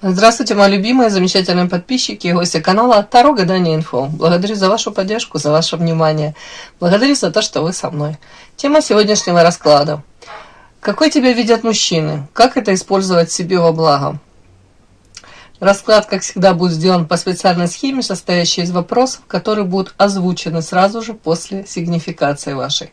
Здравствуйте, мои любимые, замечательные подписчики и гости канала Таро Гадание Инфо. Благодарю за вашу поддержку, за ваше внимание. Благодарю за то, что вы со мной. Тема сегодняшнего расклада. Какой тебя видят мужчины? Как это использовать себе во благо? Расклад, как всегда, будет сделан по специальной схеме, состоящей из вопросов, которые будут озвучены сразу же после сигнификации вашей.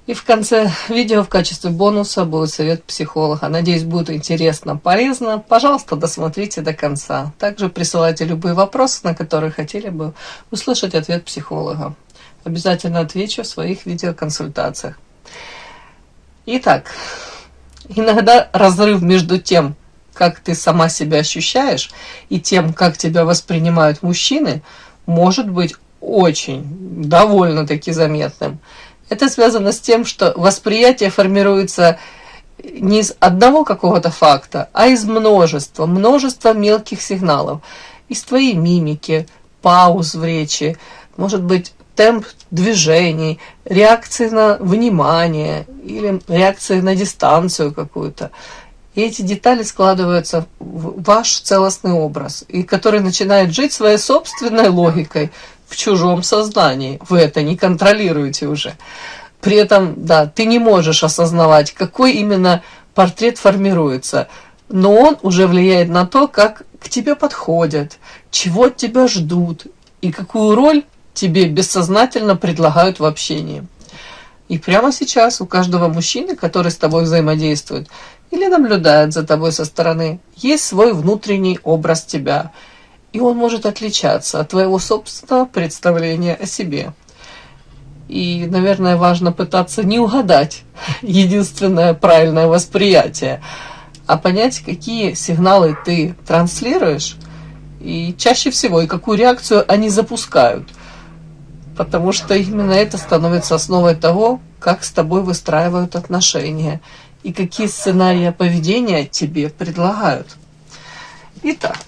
И в конце видео в качестве бонуса будет совет психолога. Надеюсь, будет интересно, полезно. Пожалуйста, досмотрите до конца. Также присылайте любые вопросы, на которые хотели бы услышать ответ психолога. Обязательно отвечу в своих видеоконсультациях. Итак, иногда разрыв между тем, как ты сама себя ощущаешь, и тем, как тебя воспринимают мужчины, может быть очень довольно-таки заметным. Это связано с тем, что восприятие формируется не из одного какого-то факта, а из множества мелких сигналов. Из твоей мимики, пауз в речи, может быть, темп движений, реакции на внимание или реакции на дистанцию какую-то. И эти детали складываются в ваш целостный образ, и который начинает жить своей собственной логикой в чужом сознании. Вы это не контролируете уже. При этом, да, ты не можешь осознавать, какой именно портрет формируется, но он уже влияет на то, как к тебе подходят, чего от тебя ждут и какую роль тебе бессознательно предлагают в общении. И прямо сейчас у каждого мужчины, который с тобой взаимодействует или наблюдает за тобой со стороны, есть свой внутренний образ тебя. И он может отличаться от твоего собственного представления о себе. И, наверное, важно пытаться не угадать единственное правильное восприятие, а понять, какие сигналы ты транслируешь, и чаще всего, и какую реакцию они запускают. Потому что именно это становится основой того, как с тобой выстраивают отношения, и какие сценарии поведения тебе предлагают. Итак,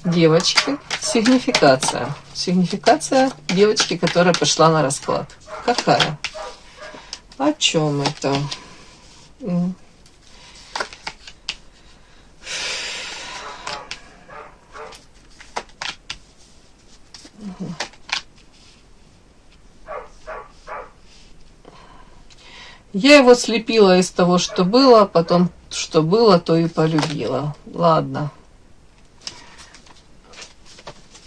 девочки, сигнификация. Сигнификация девочки, которая пришла на расклад. Какая? О чем это? Я его слепила из того, что было, потом, что было, то и полюбила. Ладно.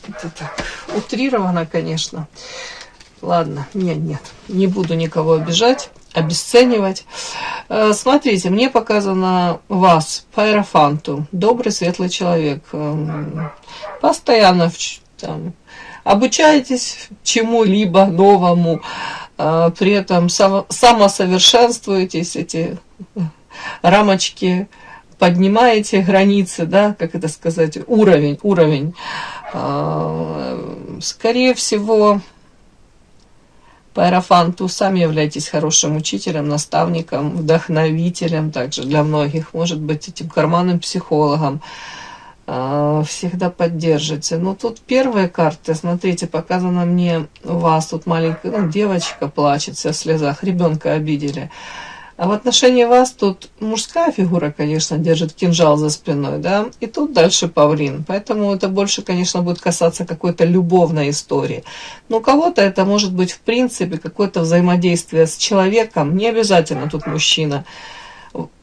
Это так, утрировано, конечно. Ладно, нет, не буду никого обижать, обесценивать. Смотрите, мне показано вас по иерофанту. Добрый, светлый человек. Постоянно там, обучаетесь чему-либо новому. При этом самосовершенствуетесь, эти рамочки поднимаете, границы, да, как это сказать, уровень. Скорее всего, по иерофанту сами являетесь хорошим учителем, наставником, вдохновителем, также для многих, может быть, этим карманным психологом. Всегда поддержите. Но тут первые карты, смотрите, показано мне у вас, тут маленькая девочка плачет, вся в слезах, ребенка обидели. А в отношении вас тут мужская фигура, конечно, держит кинжал за спиной, да, и тут дальше павлин. Поэтому это больше, конечно, будет касаться какой-то любовной истории. Но у кого-то это может быть, в принципе, какое-то взаимодействие с человеком, не обязательно тут мужчина.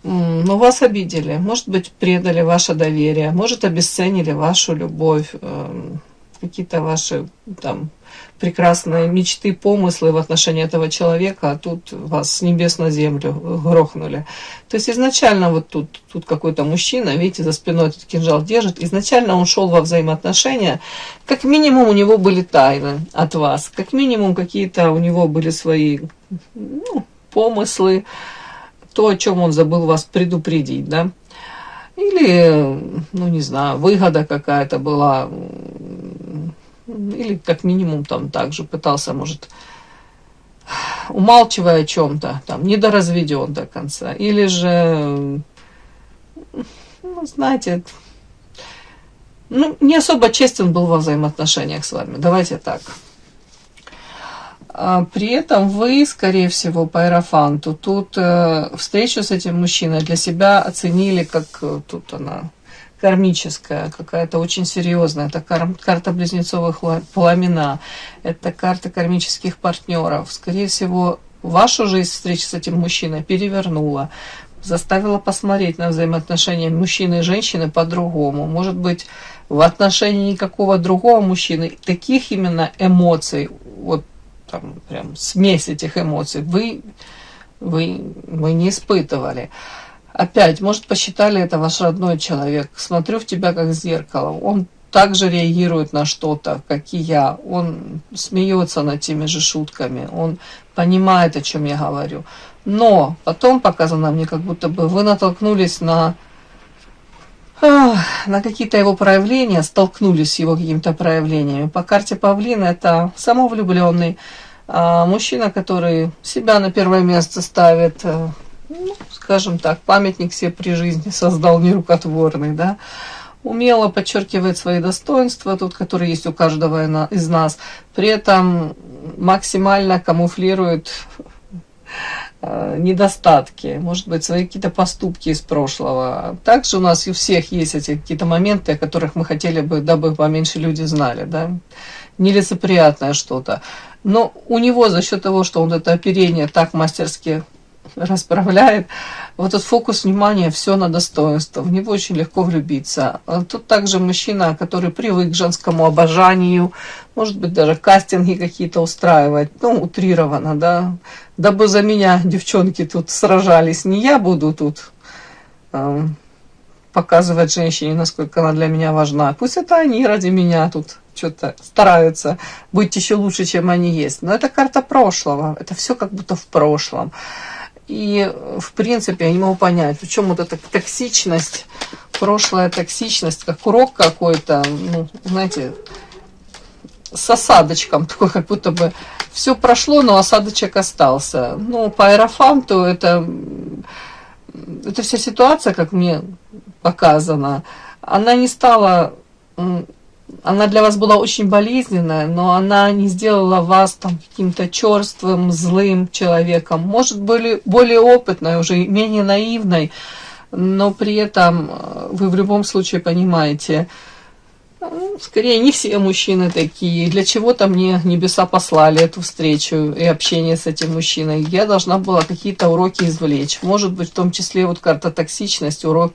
Но вас обидели, может быть, предали ваше доверие, может, обесценили вашу любовь, какие-то ваши там прекрасные мечты, помыслы в отношении этого человека, а тут вас с небес на землю грохнули. То есть изначально вот тут какой-то мужчина, видите, за спиной этот кинжал держит, изначально он шел во взаимоотношения, как минимум у него были тайны от вас, как минимум какие-то у него были свои помыслы, то, о чем он забыл вас предупредить, да, или, не знаю, выгода какая-то была, или как минимум там также пытался, может, умалчивая о чем-то, там, недоразведен до конца, или же, знаете, не особо честен был во взаимоотношениях с вами, давайте так. При этом вы, скорее всего, по иерофанту тут встречу с этим мужчиной для себя оценили, как тут она кармическая, какая-то очень серьезная. Это карта близнецовых пламена, это карта кармических партнеров. Скорее всего, вашу жизнь встреча с этим мужчиной перевернула, заставила посмотреть на взаимоотношения мужчины и женщины по-другому. Может быть, в отношении никакого другого мужчины таких именно эмоций, вот там прям смесь этих эмоций, вы не испытывали. Опять, может, посчитали это ваш родной человек. Смотрю в тебя как в зеркало. Он также реагирует на что-то, как и я. Он смеется над теми же шутками. Он понимает, о чем я говорю. Но потом показано мне, как будто бы вы натолкнулись на какие-то его проявления, столкнулись с его какими-то проявлениями. По карте Павлина это самовлюбленный мужчина, который себя на первое место ставит, ну, скажем так, памятник себе при жизни создал нерукотворный, да, умело подчеркивает свои достоинства, тут, которые есть у каждого из нас, при этом максимально камуфлирует недостатки, может быть, свои какие-то поступки из прошлого. Также у нас и у всех есть эти какие-то моменты, о которых мы хотели бы, дабы поменьше люди знали, да, нелицеприятное что-то. Но у него за счет того, что он это оперение так мастерски расправляет, вот этот фокус внимания, все на достоинство, в него очень легко влюбиться. Тут также мужчина, который привык к женскому обожанию, может быть, даже кастинги какие-то устраивать, ну, утрированно, да, дабы за меня девчонки тут сражались, не я буду тут показывать женщине, насколько она для меня важна, пусть это они ради меня тут что-то стараются быть еще лучше, чем они есть. Но это карта прошлого, это все как будто в прошлом. И, в принципе, я не могу понять, в чем вот эта токсичность, прошлая токсичность, как урок какой-то, ну, знаете, с осадочком, такой, как будто бы все прошло, но осадочек остался. Ну, по Иерофанту это вся ситуация, как мне показано, она не стала... Она для вас была очень болезненная, но она не сделала вас там каким-то черствым, злым человеком. Может, были более опытной, уже менее наивной, но при этом вы в любом случае понимаете, скорее, не все мужчины такие. Для чего-то мне небеса послали эту встречу и общение с этим мужчиной. Я должна была какие-то уроки извлечь. Может быть, в том числе вот карта токсичность, урок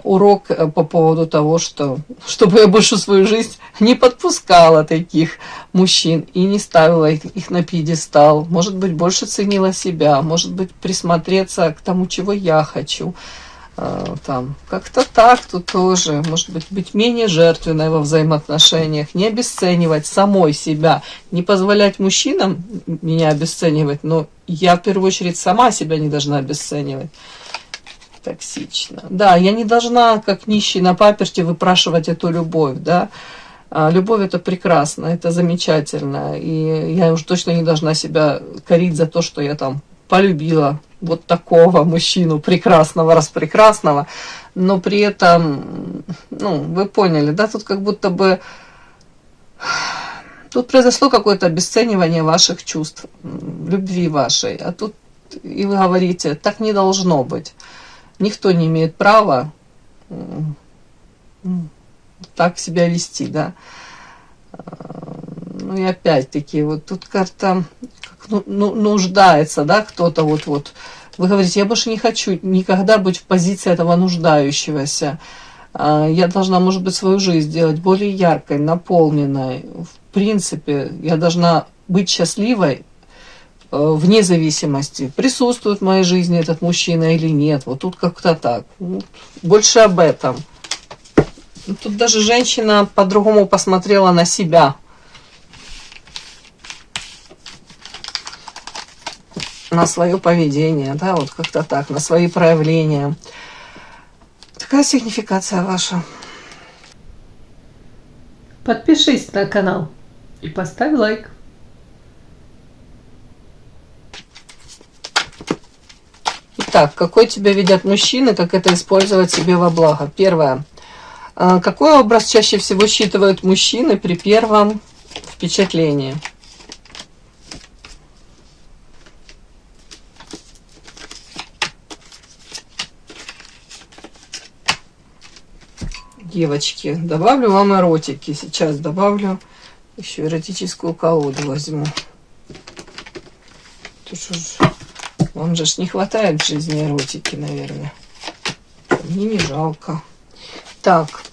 по поводу того, чтобы я больше свою жизнь не подпускала таких мужчин и не ставила их на пьедестал. Может быть, больше ценила себя, может быть, присмотреться к тому, чего я хочу. Там, как-то так тут тоже. Может быть менее жертвенной во взаимоотношениях, не обесценивать самой себя, не позволять мужчинам меня обесценивать, но я в первую очередь сама себя не должна обесценивать. Токсично. Да, я не должна, как нищий на паперти, выпрашивать эту любовь, да. Любовь это прекрасно, это замечательно, и я уж точно не должна себя корить за то, что я там полюбила вот такого мужчину, прекрасного, распрекрасного, но при этом, ну, вы поняли, да, тут как будто бы, тут произошло какое-то обесценивание ваших чувств, любви вашей, а тут и вы говорите, так не должно быть. Никто не имеет права так себя вести, да. Ну и опять-таки, вот тут карта нуждается, да, кто-то вот. Вы говорите, я больше не хочу никогда быть в позиции этого нуждающегося. Я должна, может быть, свою жизнь сделать более яркой, наполненной. В принципе, я должна быть счастливой, вне зависимости, присутствует в моей жизни этот мужчина или нет. Вот тут как-то так. Больше об этом. Тут даже женщина по-другому посмотрела на себя. На свое поведение, да, вот как-то так, на свои проявления. Такая сигнификация ваша. Подпишись на канал и поставь лайк. Итак, какой тебя видят мужчины, как это использовать себе во благо? Первое. Какой образ чаще всего считывают мужчины при первом впечатлении? девочки, добавлю вам эротики. Сейчас добавлю еще эротическую колоду возьму. Тут же, вам же не хватает в жизни эротики, наверное. Мне не жалко. Так,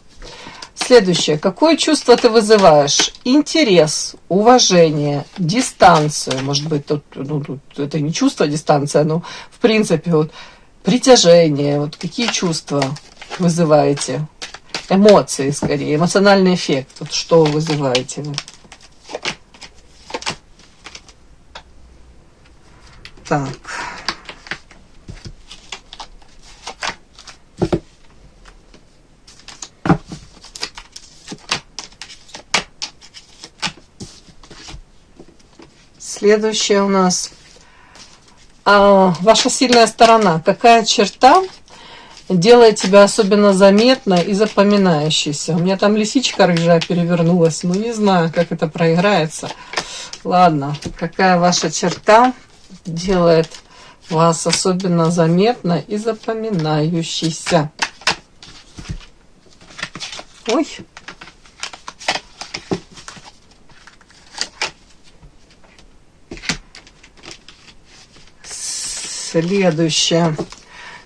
следующее. Какое чувство ты вызываешь? Интерес, уважение, дистанцию. Может быть, тут это не чувство, дистанция, но в принципе вот притяжение. Вот какие чувства вызываете? Эмоции, скорее, эмоциональный эффект. Вот что вызываете вы? Так. Следующее у нас. Ваша сильная сторона. Какая черта делает тебя особенно заметной и запоминающейся? У меня там лисичка рыжая перевернулась, но не знаю, как это проиграется. Ладно, какая ваша черта делает вас особенно заметной и запоминающейся? Ой. Следующее.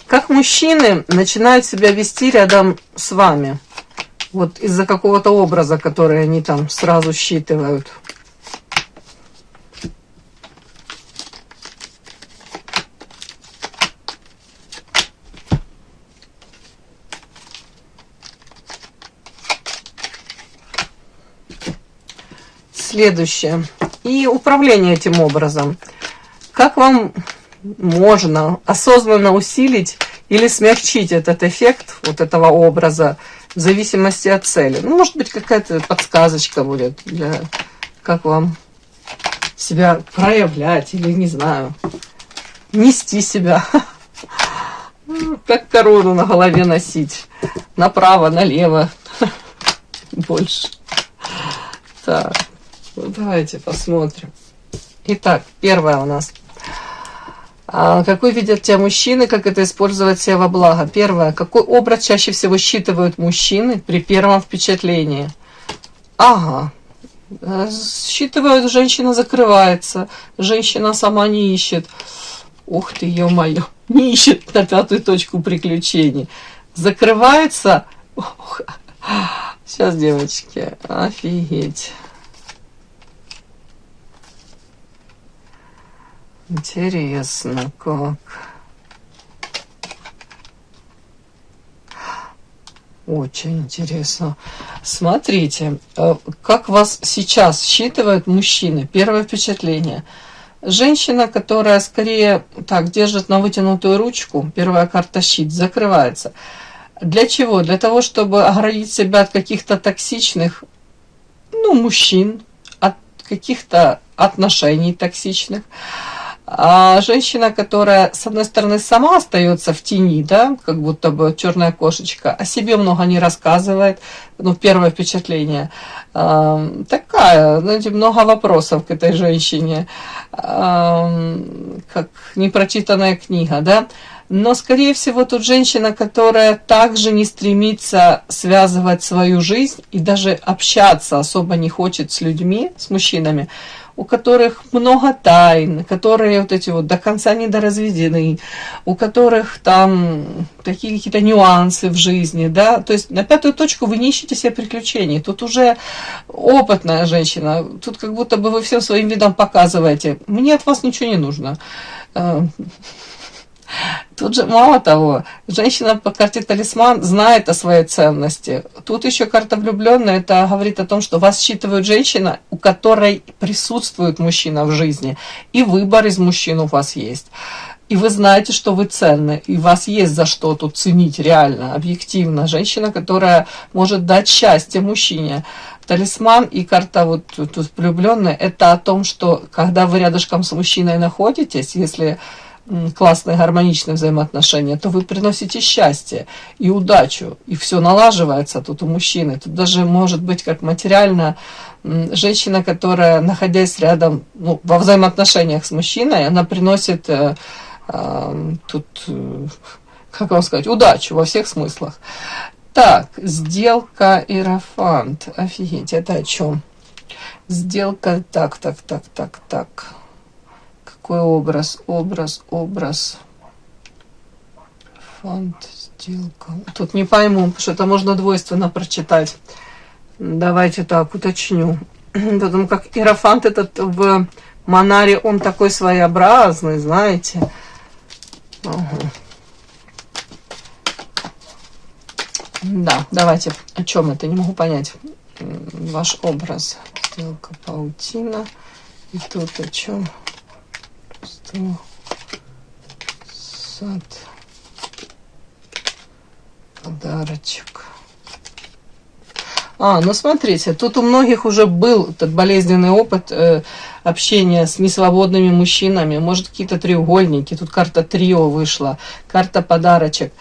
Как мужчины начинают себя вести рядом с вами? Вот из-за какого-то образа, который они там сразу считывают. Следующее. И управление этим образом. Как вам можно осознанно усилить или смягчить этот эффект вот этого образа в зависимости от цели? Ну, может быть, какая-то подсказочка будет, для как вам себя проявлять или, не знаю, нести себя. Как корону на голове носить. Направо, налево. Больше. Так, ну давайте посмотрим. Итак, первое у нас. Какой видят тебя мужчины, как это использовать себя во благо? Первое. Какой образ чаще всего считывают мужчины при первом впечатлении? Ага. Считывают, женщина закрывается, женщина сама не ищет. Ух ты, ё-моё, не ищет на пятую точку приключений. Закрывается. Ох. Сейчас, девочки, офигеть. Интересно, как. Очень интересно. Смотрите, как вас сейчас считывают мужчины. Первое впечатление. Женщина, которая скорее так держит на вытянутую ручку, первая карта щит, закрывается. Для чего? Для того, чтобы оградить себя от каких-то токсичных, мужчин, от каких-то отношений токсичных. А женщина, которая, с одной стороны, сама остается в тени, да, как будто бы черная кошечка, о себе много не рассказывает, первое впечатление, такая, знаете, много вопросов к этой женщине, как непрочитанная книга, да, но, скорее всего, тут женщина, которая также не стремится связывать свою жизнь и даже общаться особо не хочет с людьми, с мужчинами, у которых много тайн, которые вот эти вот до конца недоразведены, у которых там такие какие-то нюансы в жизни, да, то есть на пятую точку вы не ищете себе приключений, тут уже опытная женщина, тут как будто бы вы всем своим видом показываете, мне от вас ничего не нужно. Тут же, мало того, женщина по карте талисман знает о своей ценности. Тут еще карта влюбленная, это говорит о том, что вас считывает женщина, у которой присутствует мужчина в жизни. И выбор из мужчин у вас есть. И вы знаете, что вы ценны, и вас есть за что тут ценить реально, объективно. Женщина, которая может дать счастье мужчине. Талисман и карта вот тут влюбленная, это о том, что когда вы рядышком с мужчиной находитесь, если классные гармоничные взаимоотношения, то вы приносите счастье и удачу, и все налаживается тут у мужчины. Тут даже может быть как материально женщина, которая, находясь рядом, во взаимоотношениях с мужчиной, она приносит тут, как вам сказать, удачу во всех смыслах. Так, сделка Иерофант. Офигеть, это о чем? Сделка, так. Какой образ? Фонд, сделка. Тут не пойму, потому что это можно двойственно прочитать. Давайте так, уточню. Потому как Иерофант этот в Манаре, он такой своеобразный, знаете. Ага. Да, давайте, о чем это, не могу понять. Ваш образ. Сделка, паутина. И тут о чем? Сад. Подарочек. Ну смотрите, тут у многих уже был этот болезненный опыт общения с несвободными мужчинами. Может, какие-то треугольники. Тут карта трио вышла, карта подарочек.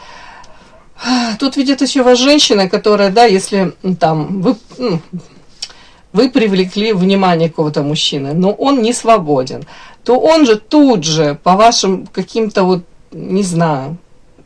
Тут видит еще вас женщина, которая, да, если там вы привлекли внимание какого-то мужчины, но он не свободен, то он же тут же по вашим каким-то вот, не знаю,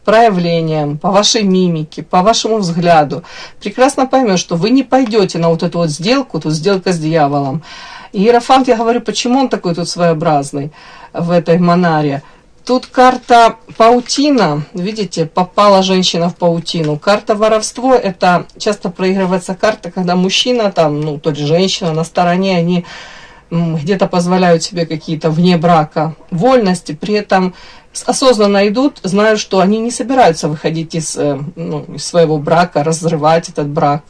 проявлениям, по вашей мимике, по вашему взгляду, прекрасно поймет, что вы не пойдете на вот эту вот сделку, тут сделка с дьяволом. И Иерофант, я говорю, почему он такой тут своеобразный в этой Манаре? Тут карта паутина, видите, попала женщина в паутину. Карта воровство, это часто проигрывается карта, когда мужчина, там, ну, то есть женщина на стороне, они где-то позволяют себе какие-то вне брака вольности, при этом осознанно идут, знают, что они не собираются выходить из своего брака, разрывать этот брак,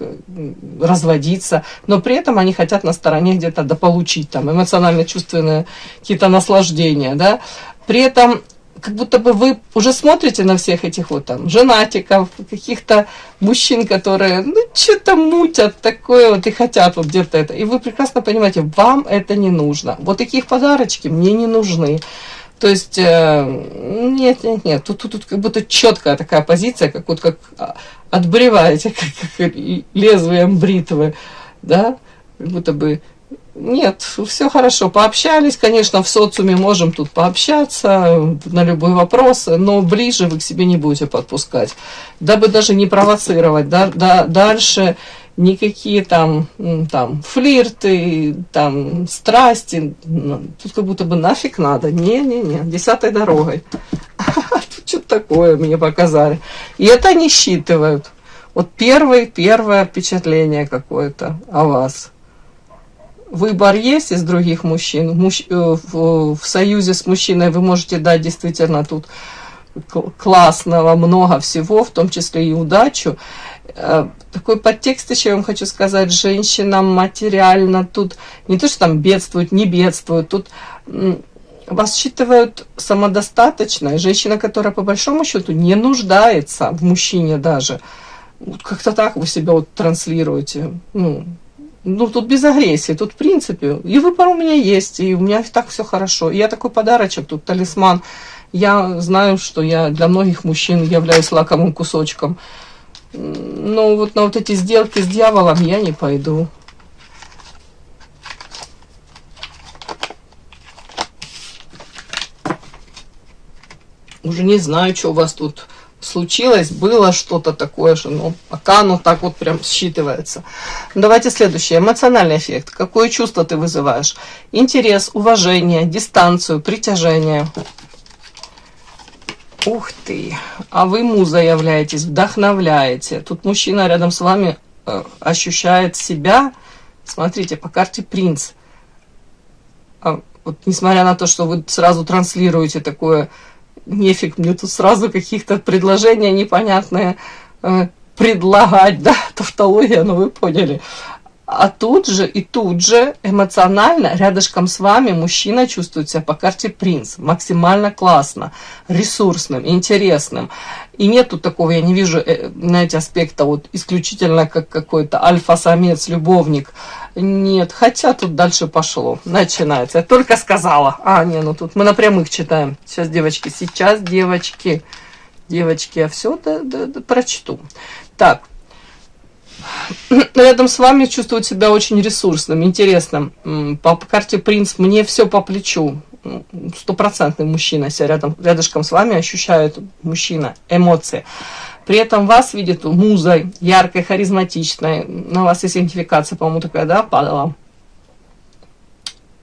разводиться, но при этом они хотят на стороне где-то дополучить там эмоционально-чувственные какие-то наслаждения, да. При этом как будто бы вы уже смотрите на всех этих вот там женатиков, каких-то мужчин, которые, что-то мутят такое вот и хотят вот где-то это. И вы прекрасно понимаете, вам это не нужно. Вот таких подарочки мне не нужны. То есть, нет, тут как будто четкая такая позиция, как вот как отбреваете, как лезвием бритвы, да, как будто бы. Нет, все хорошо, пообщались, конечно, в социуме можем тут пообщаться на любые вопросы, но ближе вы к себе не будете подпускать, дабы даже не провоцировать, дальше никакие там флирты, там страсти, тут как будто бы нафиг надо, не, 10-й дорогой, тут что-то такое мне показали, и это не считывают, вот первое впечатление какое-то о вас. Выбор есть из других мужчин. В союзе с мужчиной вы можете дать действительно тут классного, много всего, в том числе и удачу. Такой подтекст еще я вам хочу сказать. Женщина материально тут не то, что там бедствует, не бедствует. Тут вас считывают самодостаточной. Женщина, которая по большому счету не нуждается в мужчине даже. Как-то так вы себя вот транслируете. Тут без агрессии, тут в принципе, и выбор у меня есть, и у меня так все хорошо. И я такой подарочек, тут талисман. Я знаю, что я для многих мужчин являюсь лакомым кусочком. Но вот на вот эти сделки с дьяволом я не пойду. Уже не знаю, что у вас тут случилось, было что-то такое же, пока оно так вот прям считывается. Давайте следующее. Эмоциональный эффект. Какое чувство ты вызываешь? Интерес, уважение, дистанцию, притяжение. Ух ты! А вы муза являетесь, вдохновляете. Тут мужчина рядом с вами ощущает себя. Смотрите, по карте принц. Вот несмотря на то, что вы сразу транслируете такое нефиг мне тут сразу каких-то предложения непонятные предлагать, да, тавтология, вы поняли. А тут же эмоционально рядышком с вами мужчина чувствует себя по карте принц, максимально классно, ресурсным, интересным. И нет тут такого, я не вижу, знаете, аспекта вот исключительно как какой-то альфа-самец, любовник. Нет, хотя тут дальше пошло, начинается. Я только сказала. Тут мы на прямых читаем. Сейчас, девочки, я все прочту. Так. Рядом с вами чувствует себя очень ресурсным, интересным. По карте принц мне все по плечу. 100% мужчина себя рядышком с вами ощущает, мужчина, эмоции. При этом вас видит музой, яркой, харизматичной. На вас есть идентификация, по-моему, такая, да, падала.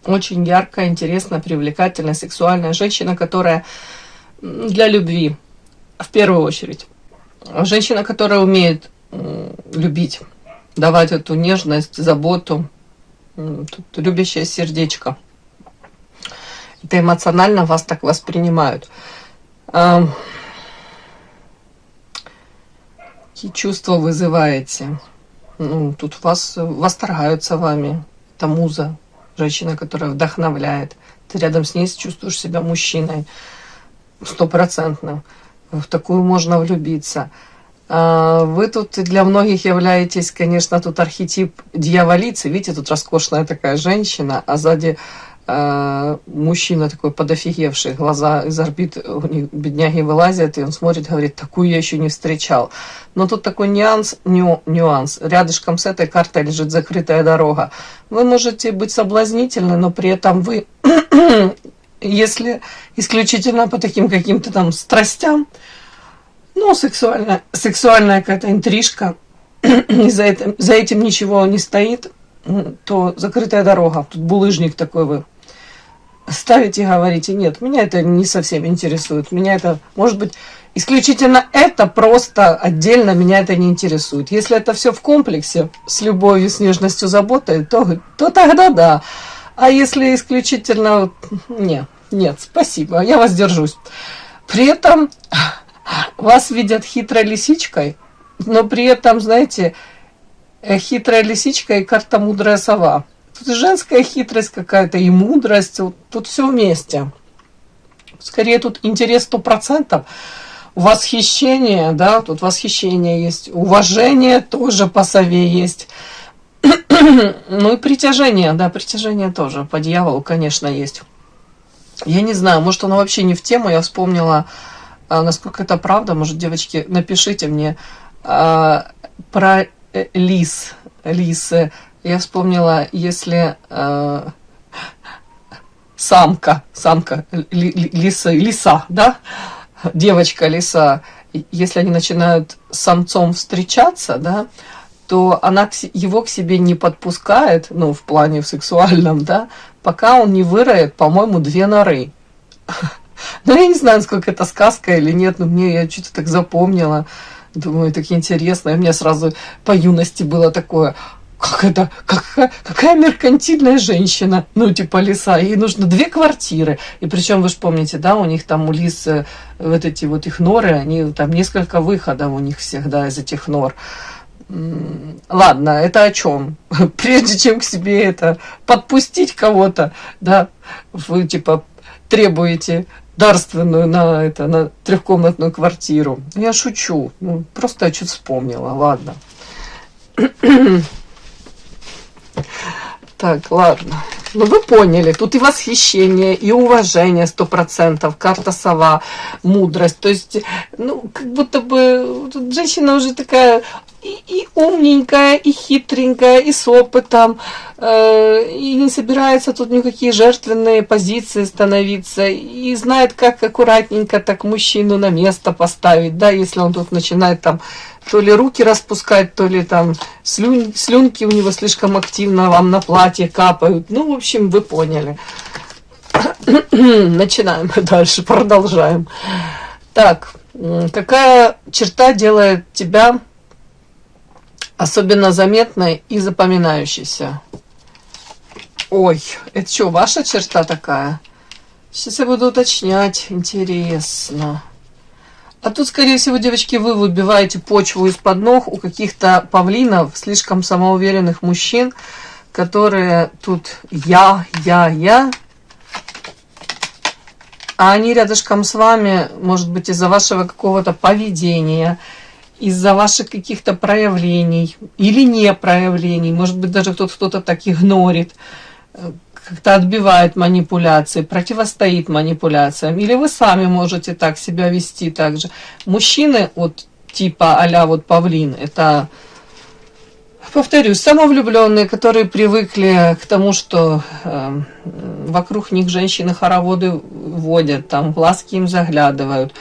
Очень яркая, интересная, привлекательная, сексуальная женщина, которая для любви, в первую очередь. Женщина, которая умеет любить, давать эту нежность, заботу, тут любящее сердечко. Это эмоционально вас так воспринимают. Какие чувства вызываете? Ну, тут вас восторгаются вами. Это муза, женщина, которая вдохновляет. Ты рядом с ней чувствуешь себя мужчиной. 100%. В такую можно влюбиться. Вы тут для многих являетесь, конечно, тут архетип дьяволицы. Видите, тут роскошная такая женщина, а сзади мужчина такой подофигевший, глаза из орбит у них, бедняги, вылазят, и он смотрит, говорит, такую я еще не встречал. Но тут такой нюанс. Рядышком с этой картой лежит закрытая дорога. Вы можете быть соблазнительны, но при этом вы, если исключительно по таким каким-то там страстям, ну, сексуальная какая-то интрижка, и за этим ничего не стоит, то закрытая дорога. Тут булыжник такой вы ставите и говорите, нет, меня это не совсем интересует. Меня это, может быть, исключительно это, просто отдельно меня это не интересует. Если это все в комплексе, с любовью, с нежностью, заботой, то тогда да. А если исключительно, нет, спасибо, я воздержусь. При этом вас видят хитрой лисичкой, но при этом, знаете, хитрая лисичка и карта мудрая сова. Тут и женская хитрость какая-то, и мудрость, вот, тут все вместе. Скорее тут интерес 100%, восхищение, да, тут восхищение есть, уважение тоже по сове есть. Ну и притяжение, да, притяжение тоже по дьяволу, конечно, есть. Я не знаю, может оно вообще не в тему, я вспомнила, насколько это правда, может, девочки, напишите мне про лисы. Я вспомнила, если самка, лиса, да, девочка лиса, если они начинают с самцом встречаться, да, то она его к себе не подпускает, ну, в плане в сексуальном, да, пока он не выроет, по-моему, 2 норы. Ну, я не знаю, насколько это сказка или нет, но я что-то так запомнила. Думаю, так интересно. И у меня сразу по юности было такое, какая меркантильная женщина, ну, типа лиса, ей нужно 2 квартиры. И причем, вы же помните, да, у них там у лис вот эти вот их норы, они там несколько выходов у них всегда из этих нор. Ладно, это о чем? Прежде чем к себе это подпустить кого-то, да, вы типа требуете дарственную на 3-комнатную квартиру. Я шучу. Ну, просто я что-то вспомнила. Ладно. Так, ладно. Ну, вы поняли. Тут и восхищение, и уважение 100%. Карта сова, мудрость. То есть, ну, как будто бы тут женщина уже такая и умненькая, и хитренькая, и с опытом, и не собирается тут никакие жертвенные позиции становиться, и знает, как аккуратненько так мужчину на место поставить, да, если он тут начинает там то ли руки распускать, то ли там слюнки у него слишком активно вам на платье капают. Ну, в общем, вы поняли. Начинаем дальше, продолжаем. Так, какая черта делает тебя особенно заметной и запоминающейся? Ой, это что, ваша черта такая? Сейчас я буду уточнять. Интересно. А тут, скорее всего, девочки, вы выбиваете почву из-под ног у каких-то павлинов, слишком самоуверенных мужчин, которые тут я, а они рядышком с вами, может быть, из-за вашего какого-то поведения, из-за ваших каких-то проявлений или не проявлений, может быть, даже кто-то так игнорит, как-то отбивает манипуляции, противостоит манипуляциям. Или вы сами можете так себя вести также. Мужчины вот типа а-ля вот павлин, это, повторюсь, самовлюбленные, которые привыкли к тому, что вокруг них женщины хороводы водят, там глазки им заглядывают.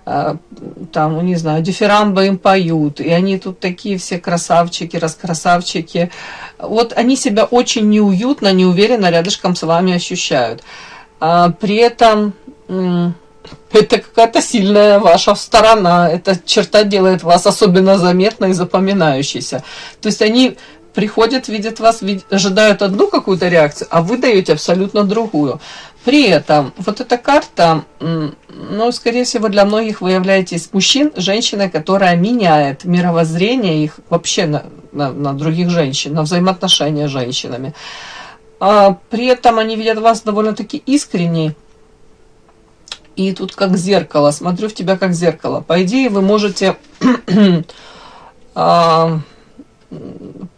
там, не знаю, дифирамбы им поют, и они тут такие все красавчики, раскрасавчики. Вот они себя очень неуютно, неуверенно рядышком с вами ощущают. При этом это какая-то сильная ваша сторона, эта черта делает вас особенно заметной и запоминающейся. То есть они приходят, видят вас, ожидают одну какую-то реакцию, а вы даете абсолютно другую. При этом вот эта карта, ну, скорее всего, для многих вы являетесь мужчин, женщиной, которая меняет мировоззрение их вообще на других женщин, на взаимоотношения с женщинами. При этом они видят вас довольно-таки искренне. И тут как зеркало, смотрю в тебя как зеркало. По идее, вы можете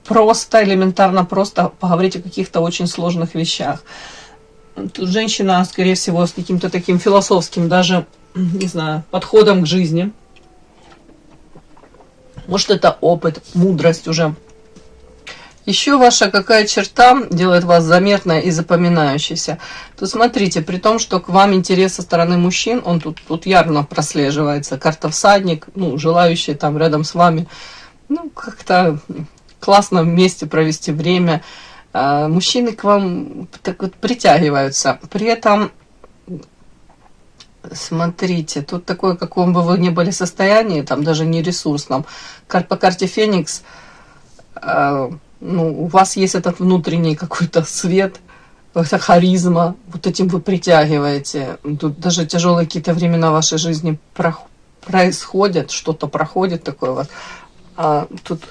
просто, элементарно просто поговорить о каких-то очень сложных вещах. Тут женщина, скорее всего, с каким-то таким философским даже, не знаю, подходом к жизни. Может, это опыт, мудрость уже. Еще ваша какая черта делает вас заметной и запоминающейся? То смотрите, при том, что к вам интерес со стороны мужчин, он тут явно прослеживается. Карта всадник, ну, желающий там рядом с вами, ну, как-то классно вместе провести время. Мужчины к вам так вот притягиваются. При этом, смотрите, тут такое, каком бы вы ни были состоянии, там даже не ресурсном. По карте Феникс, ну, у вас есть этот внутренний какой-то свет, какая-то харизма, вот этим вы притягиваете. Тут даже тяжелые какие-то времена в вашей жизни происходят, что-то проходит такое вот. Тут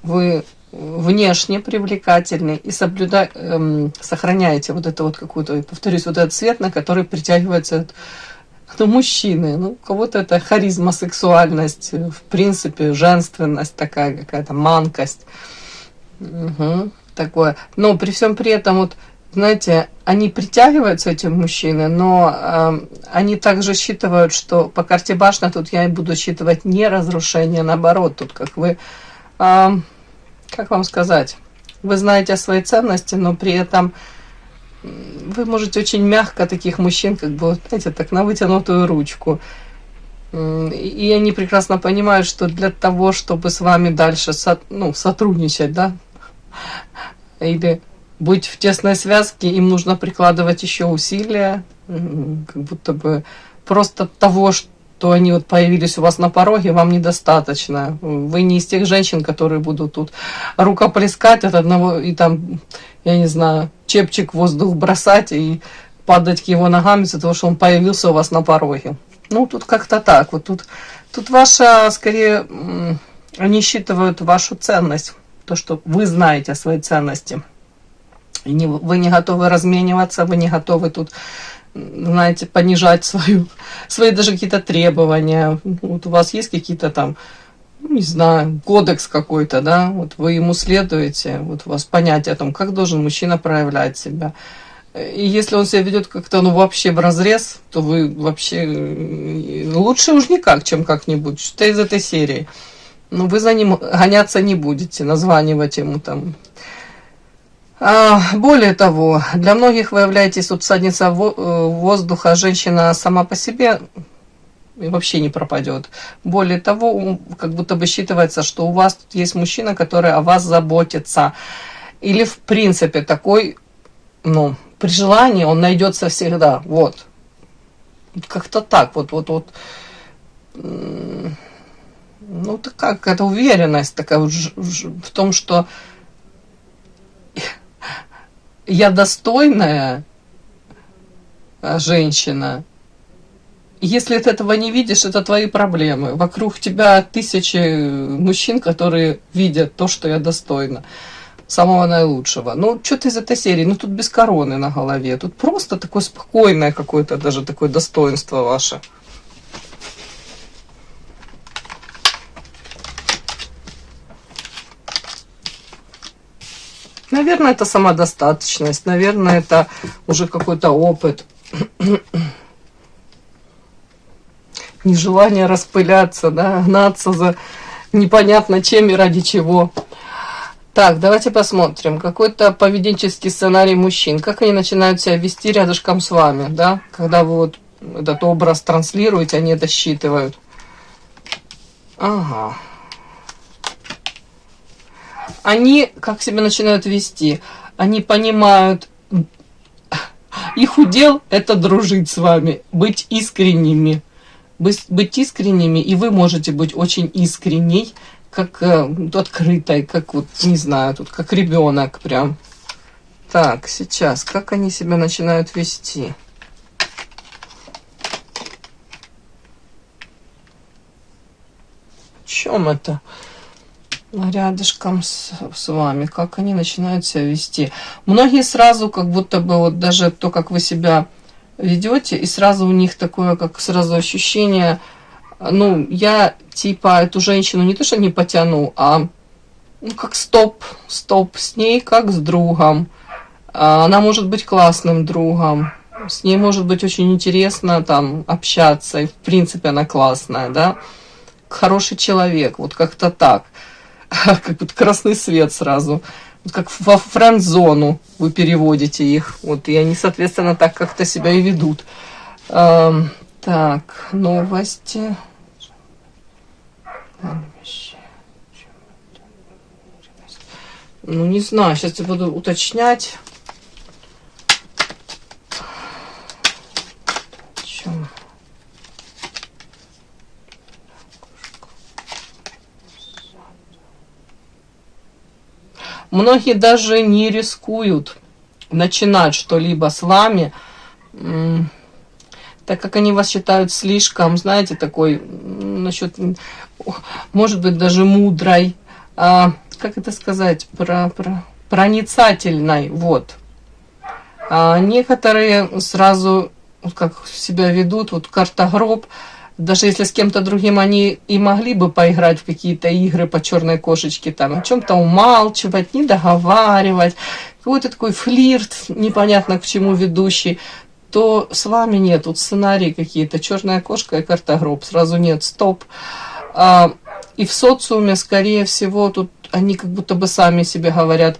вы внешне привлекательны и сохраняете вот это вот какую-то, повторюсь, вот этот цвет, на который притягивается мужчины. Ну, у кого-то это харизма, сексуальность, в принципе, женственность такая какая-то, манкость. Такое. Но при всем при этом, вот, знаете, они притягиваются, эти мужчины, но они также считывают, что по карте башня тут я буду считывать не разрушение, наоборот, тут как вы, как вам сказать, вы знаете о своей ценности, но при этом вы можете очень мягко таких мужчин, как бы, знаете, так на вытянутую ручку. И они прекрасно понимают, что для того, чтобы с вами дальше сотрудничать, да, или быть в тесной связке, им нужно прикладывать еще усилия, как будто бы просто того, что они вот появились у вас на пороге, вам недостаточно. Вы не из тех женщин, которые будут тут рукоплескать от одного, и там, я не знаю, чепчик в воздух бросать и падать к его ногам из-за того, что он появился у вас на пороге. Ну, тут как-то так. Вот тут ваша, скорее, они считывают вашу ценность, то, что вы знаете о своей ценности. Вы не готовы размениваться, вы не готовы тут, знаете, понижать свои даже какие-то требования. Вот у вас есть какие-то там, не знаю, кодекс какой-то, да, вот вы ему следуете, вот у вас понятие о том, как должен мужчина проявлять себя. И если он себя ведет как-то, ну, вообще вразрез, то вы вообще лучше уж никак, чем как-нибудь, что-то из этой серии. Но вы за ним гоняться не будете, названивать ему там. Более того, для многих вы являетесь вот всадница воздуха, женщина сама по себе вообще не пропадет. Более того, как будто бы считывается, что у вас тут есть мужчина, который о вас заботится. Или в принципе такой, ну, при желании он найдется всегда. Вот. Как-то так. Вот. Ну, это как? Это уверенность такая в том, что я достойная женщина. Если ты этого не видишь, это твои проблемы. Вокруг тебя тысячи мужчин, которые видят то, что я достойна. Самого наилучшего. Ну, что-то из этой серии. Ну, тут без короны на голове. Тут просто такое спокойное какое-то, даже такое достоинство ваше. Наверное, это самодостаточность. Наверное, это уже какой-то опыт. Нежелание распыляться, да, гнаться за непонятно чем и ради чего. Так, давайте посмотрим. Какой-то поведенческий сценарий мужчин. Как они начинают себя вести рядышком с вами, да? Когда вы вот этот образ транслируете, они это считывают. Ага. Они как себя начинают вести? Они понимают, их удел это дружить с вами, быть искренними. Быть искренними, и вы можете быть очень искренней, как открытой, как вот, не знаю, тут как ребенок прям. Так, сейчас, как они себя начинают вести? В чем это? Рядышком с вами, как они начинают себя вести. Многие сразу, как будто бы, вот даже то, как вы себя ведете, и сразу у них такое, как сразу ощущение, ну, я типа эту женщину не то, что не потяну, а ну, как стоп с ней, как с другом. Она может быть классным другом, с ней может быть очень интересно там общаться, и в принципе она классная, да, хороший человек, вот как-то так, как вот красный свет сразу. Вот как во френд-зону вы переводите их. Вот, и они, соответственно, так как-то себя и ведут. Так, новости. Ну, не знаю, сейчас я буду уточнять. Чем? Многие даже не рискуют начинать что-либо с вами, так как они вас считают слишком, знаете, такой, насчет, может быть, даже мудрой, как это сказать, проницательной, вот. А некоторые сразу, как себя ведут, вот карта гроб, даже если с кем-то другим они и могли бы поиграть в какие-то игры по черной кошечке, там, о чем-то умалчивать, не договаривать, какой-то такой флирт, непонятно к чему ведущий, то с вами нет, тут сценарии какие-то, черная кошка и карта гроб, сразу нет, стоп. И в социуме, скорее всего, тут они как будто бы сами себе говорят,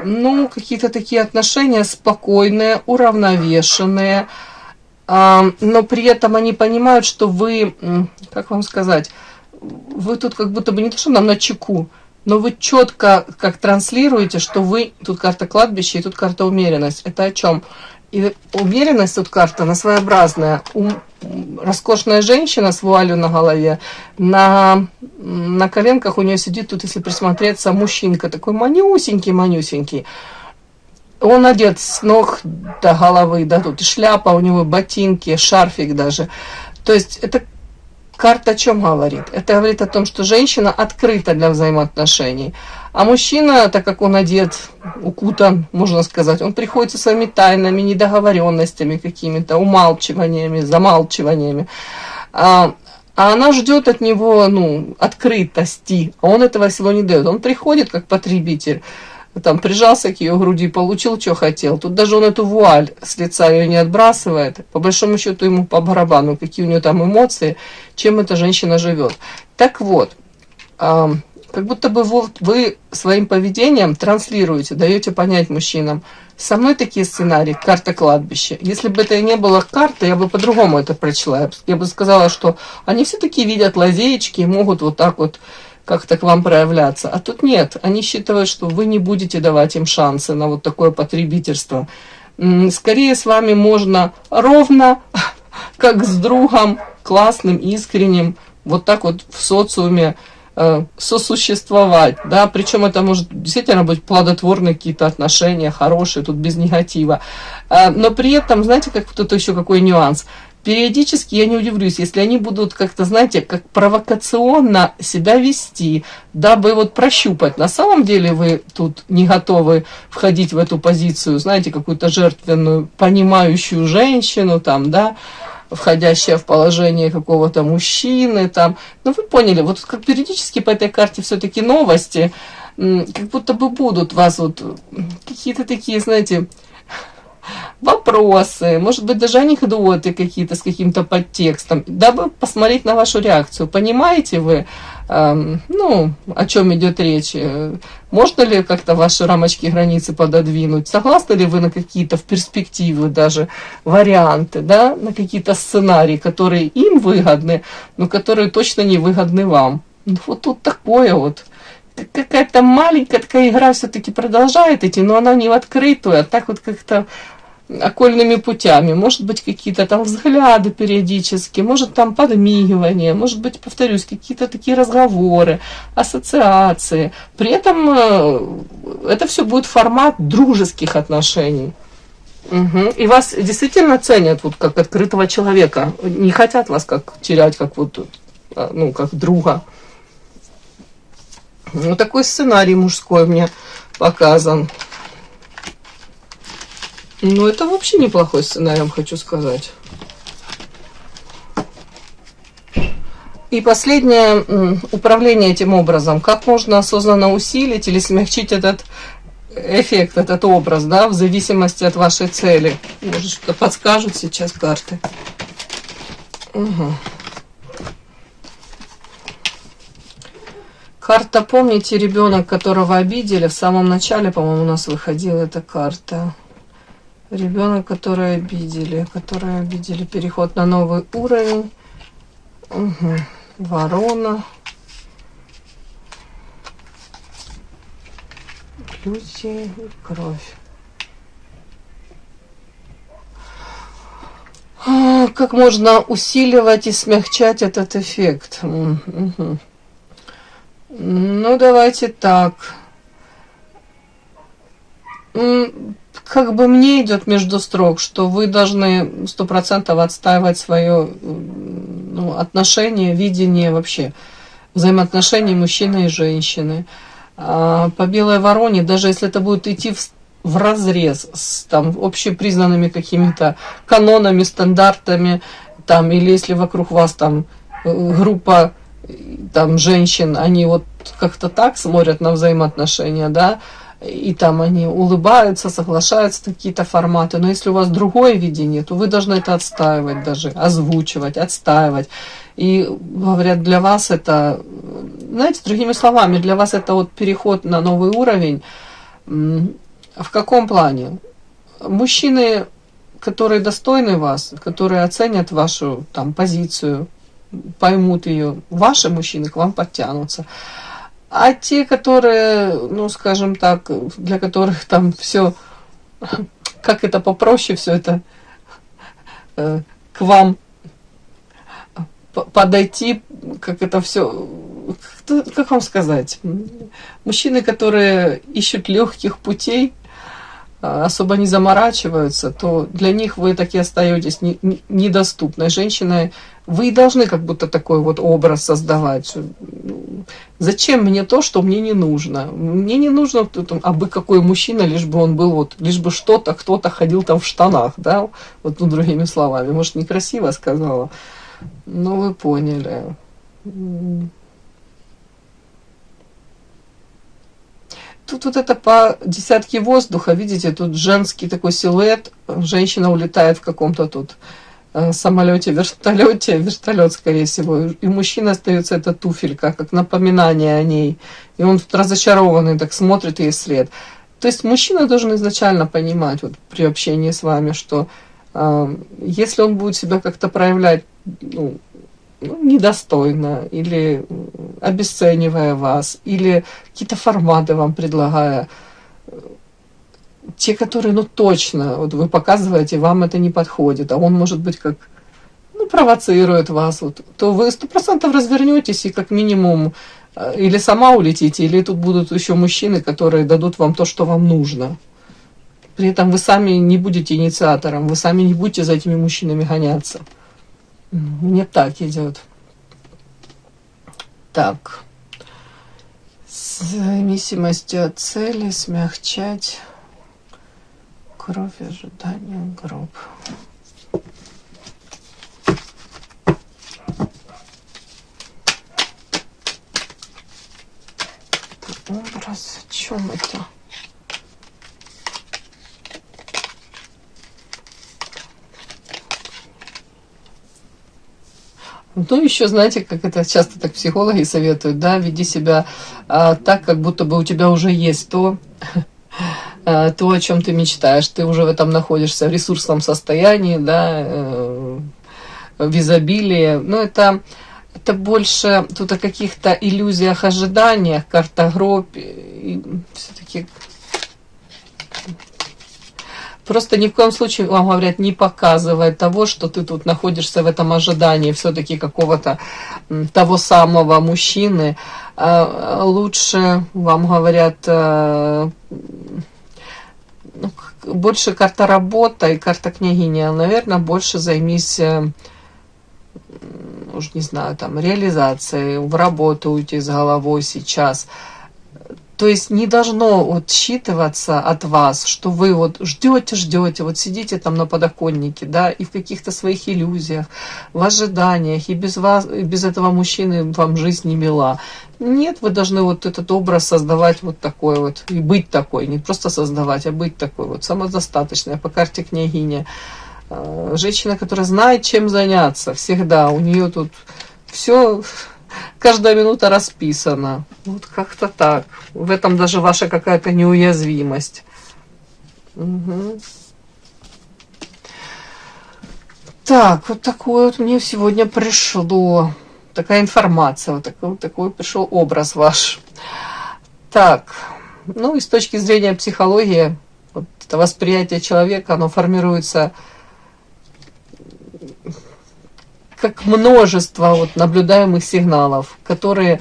ну, какие-то такие отношения спокойные, уравновешенные, но при этом они понимают, что вы, как вам сказать, вы тут как будто бы не то, что нам на чеку, но вы четко как транслируете, что вы, тут карта кладбища и тут карта умеренность. Это о чем? И умеренность тут карта, она своеобразная. Роскошная женщина с вуалью на голове, на коленках у нее сидит тут, если присмотреться, мужчинка, такой манюсенький. Он одет с ног до головы, да, тут и шляпа у него, ботинки, шарфик даже. То есть это карта о чем говорит? Это говорит о том, что женщина открыта для взаимоотношений. А мужчина, так как он одет, укутан, можно сказать, он приходит со своими тайнами, недоговоренностями какими-то, умалчиваниями, замалчиваниями. А она ждет от него, ну, открытости, а он этого всего не дает. Он приходит как потребитель, там прижался к ее груди, получил, что хотел. Тут даже он эту вуаль с лица ее не отбрасывает. По большому счету ему по барабану, какие у нее там эмоции, чем эта женщина живет. Так вот, как будто бы вы своим поведением транслируете, даете понять мужчинам, со мной такие сценарии, карта кладбища. Если бы это и не было карты, я бы по-другому это прочла. Я бы сказала, что они все-таки видят лазеечки и могут вот так вот как-то к вам проявляться. А тут нет. Они считают, что вы не будете давать им шансы на вот такое потребительство. Скорее с вами можно ровно, как с другом, классным, искренним, вот так вот в социуме сосуществовать, да, причем это может действительно быть плодотворные какие-то отношения, хорошие, тут без негатива, но при этом, знаете, как тут еще какой нюанс, периодически я не удивлюсь, если они будут как-то, знаете, как провокационно себя вести, дабы вот прощупать, на самом деле вы тут не готовы входить в эту позицию, знаете, какую-то жертвенную, понимающую женщину, там, да, входящая в положение какого-то мужчины, там, ну вы поняли, вот как периодически по этой карте все-таки новости, как будто бы будут вас вот какие-то такие, знаете, вопросы, может быть, даже анекдоты какие-то с каким-то подтекстом, дабы посмотреть на вашу реакцию. Понимаете вы, ну, о чем идет речь? Можно ли как-то ваши рамочки, границы пододвинуть? Согласны ли вы на какие-то в перспективы даже варианты, да, на какие-то сценарии, которые им выгодны, но которые точно не выгодны вам? Ну, вот тут такое вот. Какая-то маленькая такая игра все-таки продолжает идти, но она не в открытую, а так вот как-то окольными путями. Может быть, какие-то там взгляды периодически, может там подмигивание, может быть, повторюсь, какие-то такие разговоры, ассоциации. При этом это все будет формат дружеских отношений. Угу. И вас действительно ценят вот как открытого человека, не хотят вас как терять, как вот, ну, как друга. Ну, такой сценарий мужской мне показан. Ну, это вообще неплохой сценарий, вам хочу сказать. И последнее, управление этим образом. Как можно осознанно усилить или смягчить этот эффект, этот образ, да, в зависимости от вашей цели. Может, что-то подскажут сейчас карты. Угу. Карта, помните, ребенок, которого обидели, в самом начале, по-моему, у нас выходила эта карта. Ребенок, который обидели, переход на новый уровень. Угу. Ворона. Люди и кровь. Как можно усиливать и смягчать этот эффект? Угу. Ну, давайте так. Как бы мне идет между строк, что вы должны 100% отстаивать свое, ну, отношение, видение вообще взаимоотношений мужчины и женщины. А по белой вороне, даже если это будет идти в разрез с там общепризнанными какими-то канонами, стандартами, там, или если вокруг вас там группа там женщин, они вот как-то так смотрят на взаимоотношения, да, и там они улыбаются, соглашаются на какие-то форматы, но если у вас другое видение, то вы должны это отстаивать даже, озвучивать, отстаивать. И говорят, для вас это, знаете, другими словами, для вас это вот переход на новый уровень. В каком плане? Мужчины, которые достойны вас, которые оценят вашу там позицию, поймут ее, ваши мужчины к вам подтянутся. А те, которые, ну, скажем так, для которых там все, как это попроще, все это к вам подойти, как это все, как вам сказать, мужчины, которые ищут легких путей, особо не заморачиваются, то для них вы таки остаетесь недоступной женщиной. Вы должны как будто такой вот образ создавать. Зачем мне то, что мне не нужно? Мне не нужно абы какой мужчина, лишь бы он был вот, лишь бы что-то, кто-то ходил там в штанах, да, вот, ну, другими словами. Может, некрасиво сказала, но вы поняли. Тут вот это по десятке воздуха, видите, тут женский такой силуэт, женщина улетает в каком-то тут самолете, вертолет, скорее всего, и мужчина остается, эта туфелька, как напоминание о ней, и он тут разочарованный так смотрит ей вслед. То есть мужчина должен изначально понимать вот при общении с вами, что если он будет себя как-то проявлять, ну, недостойно, или обесценивая вас, или какие-то форматы вам предлагая, те, которые, ну, точно, вот вы показываете, вам это не подходит, а он, может быть, как, ну, провоцирует вас, вот, то вы 100% развернетесь и как минимум или сама улетите, или тут будут еще мужчины, которые дадут вам то, что вам нужно. При этом вы сами не будете инициатором, вы сами не будете за этими мужчинами гоняться. Мне так идет. Так. В зависимости от цели смягчать кровь, ожидания, гроб. Образ, о чем это? Ну, еще, знаете, как это часто так психологи советуют, да, веди себя так, как будто бы у тебя уже есть то, о чем ты мечтаешь. Ты уже в этом находишься в ресурсном состоянии, да, в изобилии. Но это больше тут о каких-то иллюзиях, ожиданиях, картографии. Все-таки просто ни в коем случае вам говорят, не показывай того, что ты тут находишься в этом ожидании все-таки какого-то того самого мужчины. Лучше вам говорят больше карта работа и карта княгиня. Наверное, больше займись, уж не знаю, там, реализацией, в работу уйти с головой сейчас. То есть не должно вот считываться от вас, что вы вот ждете, вот сидите там на подоконнике, да, и в каких-то своих иллюзиях, в ожиданиях, и без вас, и без этого мужчины вам жизнь не мила. Нет, вы должны вот этот образ создавать вот такой вот, и быть такой, не просто создавать, а быть такой вот, самодостаточной, по карте княгиня. Женщина, которая знает, чем заняться, всегда, у нее тут все... Каждая минута расписана. Вот как-то так. В этом даже ваша какая-то неуязвимость. Угу. Так, вот такое вот мне сегодня пришло. Такая информация, вот такой пришел образ ваш. Так, ну и с точки зрения психологии, вот это восприятие человека, оно формируется как множество вот наблюдаемых сигналов, которые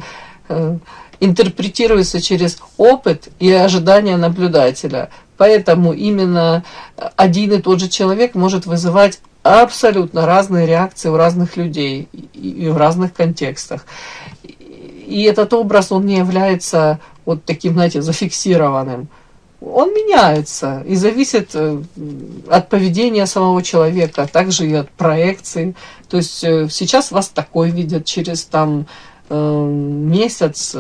интерпретируются через опыт и ожидания наблюдателя. Поэтому именно один и тот же человек может вызывать абсолютно разные реакции у разных людей и в разных контекстах. И этот образ, он не является вот таким, знаете, зафиксированным. Он меняется и зависит от поведения самого человека, а также и от проекции. То есть сейчас вас такой видят, через там месяц,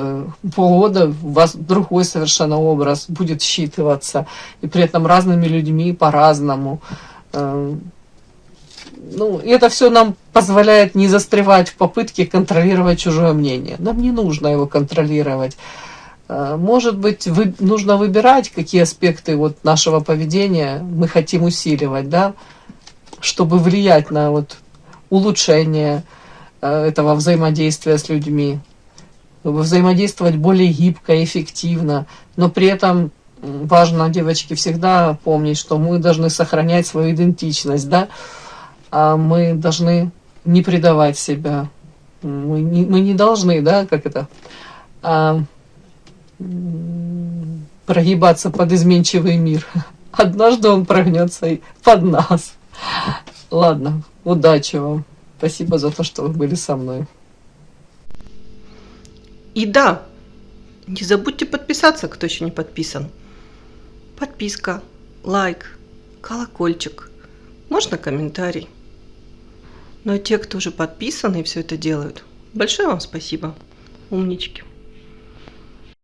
полгода у вас другой совершенно образ будет считываться, и при этом разными людьми по-разному. Ну, и это все нам позволяет не застревать в попытке контролировать чужое мнение. Нам не нужно его контролировать. Может быть, нужно выбирать, какие аспекты вот нашего поведения мы хотим усиливать, да, чтобы влиять на вот улучшение этого взаимодействия с людьми, чтобы взаимодействовать более гибко и эффективно, но при этом важно, девочки, всегда помнить, что мы должны сохранять свою идентичность, да, а мы должны не предавать себя, мы не должны, да, как это... прогибаться под изменчивый мир. Однажды он прогнется и под нас. Ладно, удачи вам. Спасибо за то, что вы были со мной. И да, не забудьте подписаться, кто еще не подписан. Подписка, лайк, колокольчик, можно комментарий. Но те, кто уже подписаны и все это делают, большое вам спасибо. Умнички.